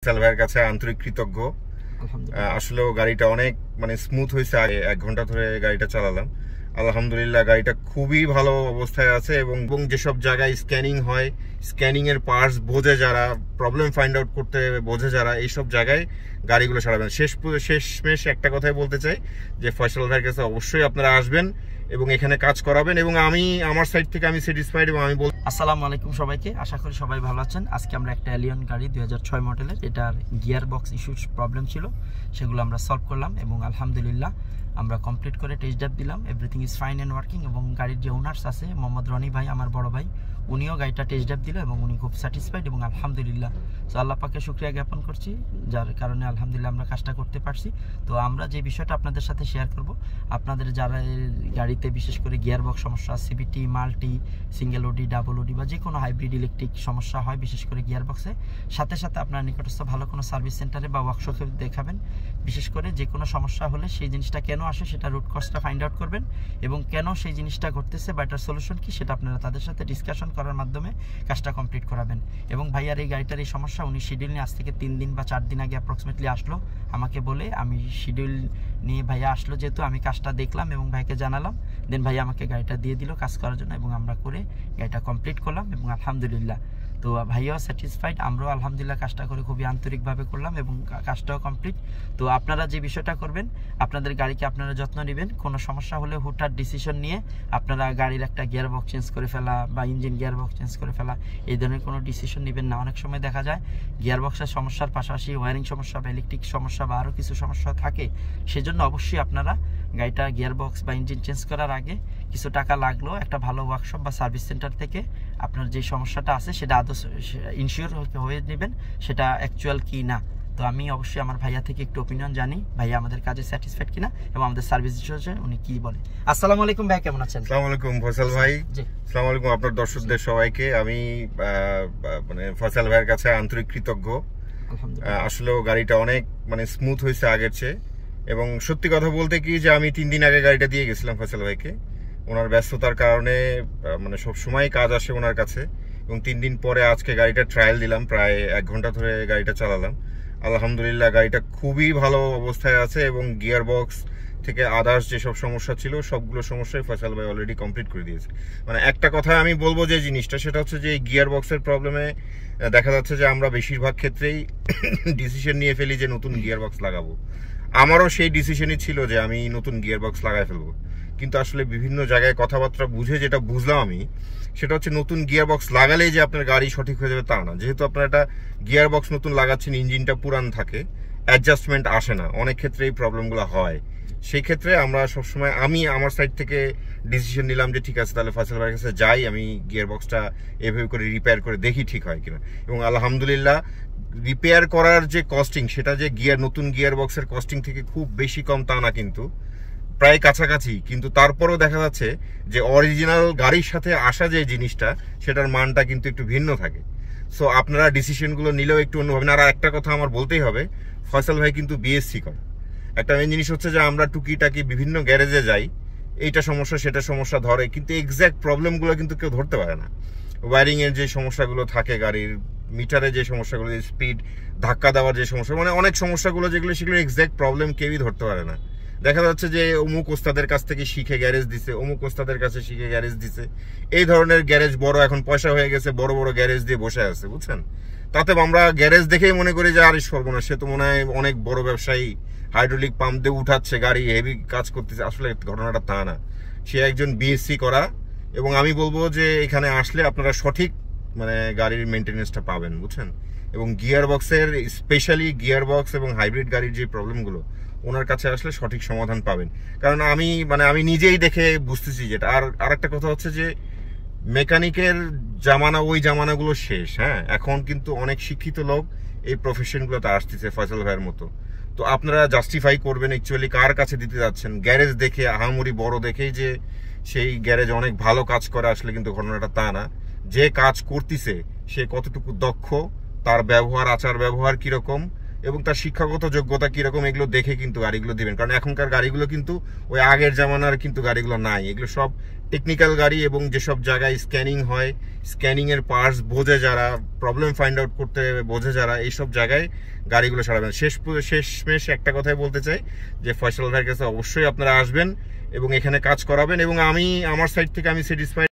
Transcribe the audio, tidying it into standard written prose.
ফয়সাল ভাইয়ের কাছে আন্তরিক কৃতজ্ঞ। আসলে গাড়িটা অনেক স্মুথ হয়েছে। আগে 1 ঘন্টা ধরে গাড়িটা চালালাম, আলহামদুলিল্লাহ গাড়িটা খুবই ভালো অবস্থায় আছে। এবং যেসব জায়গায় স্ক্যানিং হয়, স্ক্যানিং এর পার্টস বোঝে যারা, প্রবলেম ফাইন্ড আউট করতে বোঝে যারা, এইসব জায়গায় গাড়িগুলো সারাবেন। শেষমেশ একটা কথাই বলতে চাই যে ফয়সাল ভাইয়ের কাছে অবশ্যই আপনারা আসবেন এবং এখানে কাজ করাবেন। এবং আমি আমার সাইড থেকে আমি স্যাটিসফাইড। এবং আমি আসসালামু আলাইকুম সবাইকে, আশা করি সবাই ভালো আছেন। আজকে আমরা একটা এলিয়ন গাড়ি 2006 মডেলের, এটার গিয়ার বক্স ইস্যুস প্রবলেম ছিল, সেগুলো আমরা সলভ করলাম এবং আলহামদুলিল্লাহ আমরা কমপ্লিট করে টেস্ট ড্রাইভ দিলাম। Everything is fine and working. এবং গাড়ির যে ওনার্স আছে মোহাম্মদ রনি ভাই, আমার বড় ভাই, উনিও গাড়িটা টেস্ট ড্রাইভ দিল এবং উনি খুব স্যাটিসফাইড এবং আলহামদুলিল্লাহ। তো আল্লাহ পাকে শুকরিয়া জ্ঞাপন করছি, যার কারণে আলহামদুলিল্লাহ আমরা কাজটা করতে পারছি। তো আমরা যে বিষয়টা আপনাদের সাথে শেয়ার করব, আপনাদের যারা গাড়িতে বিশেষ করে গিয়ার বক্স সমস্যা, সিবিটি, মাল্টি, সিঙ্গেল ওডি, ডাবল ওডি বা যে কোনো হাইব্রিড ইলেকট্রিক সমস্যা হয় বিশেষ করে গিয়ার বক্সে, সাথে সাথে আপনার নিকটস্থ ভালো কোনো সার্ভিস সেন্টারে বা ওয়ার্কশপে দেখাবেন। বিশেষ করে যে কোনো সমস্যা হলে সেই জিনিসটা কেন আসে সেটা রুট কজটা ফাইন্ড আউট করবেন এবং কেন সেই জিনিসটা ঘটতেছে বা এটার সলিউশন কি সেটা আপনারা তাদের সাথে ডিসকাশন করার মাধ্যমে কাজটা কমপ্লিট করাবেন। এবং ভাইয়ার এই গাড়িটার এই সমস্যা উনি শিডিউল নিয়ে আজ থেকে 3 দিন বা 4 দিন আগে অ্যাপ্রক্সিমেটলি আসলো আমাকে বলে। আমি শিডিউল নিয়ে ভাইয়া আসলো যেহেতু, আমি কাজটা দেখলাম এবং ভাইকে জানালাম, দেন ভাইয়া আমাকে গাড়িটা দিয়ে দিল কাজ করার জন্য এবং আমরা করে গাড়িটা কমপ্লিট করলাম এবং আলহামদুলিল্লাহ। তো ভাইয়াও স্যাটিসফাইড, আমরাও আলহামদুলিল্লাহ কাজটা করে খুবই আন্তরিকভাবে করলাম এবং কাজটাও কমপ্লিট। তো আপনারা যে বিষয়টা করবেন, আপনাদের গাড়িকে আপনারা যত্ন নেবেন। কোনো সমস্যা হলে হুটহাট ডিসিশন নিয়ে আপনারা গাড়ির একটা গিয়ার বক্স চেঞ্জ করে ফেলা বা ইঞ্জিন গিয়ার বক্স চেঞ্জ করে ফেলা, এই ধরনের কোনো ডিসিশন নেবেন না। অনেক সময় দেখা যায় গিয়ার বক্সের সমস্যার পাশাপাশি ওয়ারিং সমস্যা বা ইলেকট্রিক সমস্যা বা আরও কিছু সমস্যা থাকে। সেজন্য অবশ্যই আপনারা গাড়িটা গিয়ার বক্স বা ইঞ্জিন চেঞ্জ করার আগে কিছু টাকা লাগলো একটা ভালো ওয়ার্কশপ বা সার্ভিস সেন্টার থেকে আপনার যে সমস্যাটা আছে সেটা আদৌ ইনশিওর হয়ে নেবেন সেটা অ্যাকচুয়াল কি না। তো আমি অবশ্যই আমার ভাইয়া থেকে একটু ওপিনিয়ন জানি, ভাইয়া আমাদের কাজে স্যাটিসফাইড কিনা এবং আমাদের সার্ভিস হিসেবে উনি কি বলে। আসসালামু আলাইকুম ভাই, কেমন আছেন? আসসালামু আলাইকুম ফয়সাল ভাই। আসসালামু আলাইকুম আপনার দর্শকদের সবাইকে। আমি ফয়সাল ভাইয়ের কাছে আন্তরিক কৃতজ্ঞ। আসলে গাড়িটা অনেক স্মুথ হয়েছে আগের চেয়ে। এবং সত্যি কথা বলতে কি যে আমি 3 দিন আগে গাড়িটা দিয়ে গেছিলাম ফয়সাল ভাইকে। ওনার ব্যস্ততার কারণে সব সময় কাজ আসে ওনার কাছে। এবং 3 দিন পরে আজকে গাড়িটা ট্রায়াল দিলাম, প্রায় 1 ঘন্টা ধরে গাড়িটা চালালাম। আলহামদুলিল্লাহ গাড়িটা খুবই ভালো অবস্থায় আছে এবং গিয়ার বক্স থেকে আদার্স যেসব সমস্যা ছিল সবগুলো সমস্যাই ফয়সাল ভাই অলরেডি কমপ্লিট করে দিয়েছে। একটা কথা আমি বলবো যে জিনিসটা, সেটা হচ্ছে যে এই গিয়ার বক্সের প্রবলেমে দেখা যাচ্ছে যে আমরা বেশিরভাগ ক্ষেত্রেই ডিসিশন নিয়ে ফেলি যে নতুন গিয়ার বক্স লাগাবো। আমারও সেই ডিসিশনই ছিল যে আমি নতুন গিয়ার বক্স লাগাই ফেলবো। কিন্তু আসলে বিভিন্ন জায়গায় কথাবার্তা বুঝে যেটা বুঝলাম আমি, সেটা হচ্ছে নতুন গিয়ার বক্স লাগালেই যে আপনার গাড়ি সঠিক হয়ে যাবে তা না। যেহেতু আপনার একটা গিয়ার বক্স নতুন লাগাচ্ছেন, ইঞ্জিনটা পুরান থাকে, অ্যাডজাস্টমেন্ট আসে না, অনেক ক্ষেত্রে এই প্রবলেমগুলো হয়। সেই ক্ষেত্রে আমরা সবসময়, আমি আমার সাইড থেকে ডিসিশন নিলাম যে ঠিক আছে তাহলে ফয়সাল ভাইয়ের কাছে যাই, আমি গিয়ার বক্সটা এভাবে করে রিপেয়ার করে দেখি ঠিক হয় কিনা। এবং আলহামদুলিল্লাহ রিপেয়ার করার যে কস্টিং, সেটা যে নতুন গিয়ার বক্সের কস্টিং থেকে খুব বেশি কম তা না, কিন্তু প্রায় কাছাকাছি। কিন্তু তারপরেও দেখা যাচ্ছে যে অরিজিনাল গাড়ির সাথে আসা যে জিনিসটা, সেটার মানটা কিন্তু একটু ভিন্ন থাকে। সো আপনারা ডিসিশনগুলো নিলেও একটু অন্যভাবে। আর একটা কথা আমার বলতেই হবে, ফয়সাল ভাই কিন্তু বিএসসি করে। একটা মেন জিনিস হচ্ছে যে আমরা টুকিটাকি বিভিন্ন গ্যারেজে যাই, এইটা সমস্যা সেটা সমস্যা ধরে, কিন্তু এক্স্যাক্ট প্রবলেমগুলো কিন্তু কেউ ধরতে পারে না। ওয়ারিং এর যে সমস্যাগুলো থাকে, গাড়ির মিটারে যে সমস্যাগুলো, স্পিড, ধাক্কা দেওয়ার যে সমস্যা, অনেক সমস্যাগুলো যেগুলো, সেগুলো এক্স্যাক্ট প্রবলেম কেউই ধরতে পারে না। দেখা যাচ্ছে যে অমুক ওস্তাদের কাছ থেকে শিখে গ্যারেজ দিছে, অমুক ওস্তাদের কাছে শিখে গ্যারেজ দিছে, এই ধরনের গ্যারেজ বড়, এখন পয়সা হয়ে গেছে, বড় বড় গ্যারেজ দিয়ে বসে আছে, বুঝছেন। তাতে আমরা গ্যারেজ দেখেই মনে করি যে আরে সর্বনাশ, সে তো মনে হয় অনেক বড় ব্যবসায়ী, হাইড্রোলিক পাম্প দিয়ে উঠাচ্ছে গাড়ি, হেভি কাজ করতেছে। আসলে ঘটনাটা তা না, সে একজন বিএসসি করা। এবং আমি বলবো যে এখানে আসলে আপনারা সঠিক গাড়ির মেনটেনেন্সটা পাবেন, বুঝছেন। এবং গিয়ার বক্সের, স্পেশালি গিয়ার বক্স এবং হাইব্রিড গাড়ির যে প্রবলেমগুলো, ওনার কাছে আসলে সঠিক সমাধান পাবেন। কারণ আমি নিজেই দেখে বুঝতেছি যেটা। আর একটা কথা হচ্ছে যে মেকানিকের জামানা, ওই জামানাগুলো শেষ। হ্যাঁ, এখন কিন্তু অনেক শিক্ষিত লোক এই প্রফেশনগুলোতে আসতেছে ফয়সাল ভাইয়ের মতো। তো আপনারা জাস্টিফাই করবেন অ্যাকচুয়ালি কার কাছে দিতে যাচ্ছেন। গ্যারেজ দেখে, আহামরি বড় দেখেই যে সেই গ্যারেজ অনেক ভালো কাজ করে, আসলে কিন্তু ঘটনাটা তা না। যে কাজ করতেছে সে কতটুকু দক্ষ, তার ব্যবহার, আচার ব্যবহার কিরকম, এবং তার শিক্ষাগত যোগ্যতা কিরকম এগুলো দেখে কিন্তু গাড়িগুলো দিবেন। কারণ এখনকার গাড়িগুলো কিন্তু ওই আগের জামানার কিন্তু গাড়িগুলো নাই, এগুলো সব টেকনিক্যাল গাড়ি এবং যেসব জায়গায় স্ক্যানিং হয়, স্ক্যানিংয়ের পার্টস বোঝে যারা, প্রবলেম ফাইন্ড আউট করতে বোঝে যারা, এইসব জায়গায় গাড়িগুলো সারাবেন। শেষমেশ একটা কথাই বলতে চাই যে ফয়সাল ভাইয়ের কাছে অবশ্যই আপনারা আসবেন এবং এখানে কাজ করাবেন, এবং আমার সাইড থেকে আমি স্যাটিসফাইড।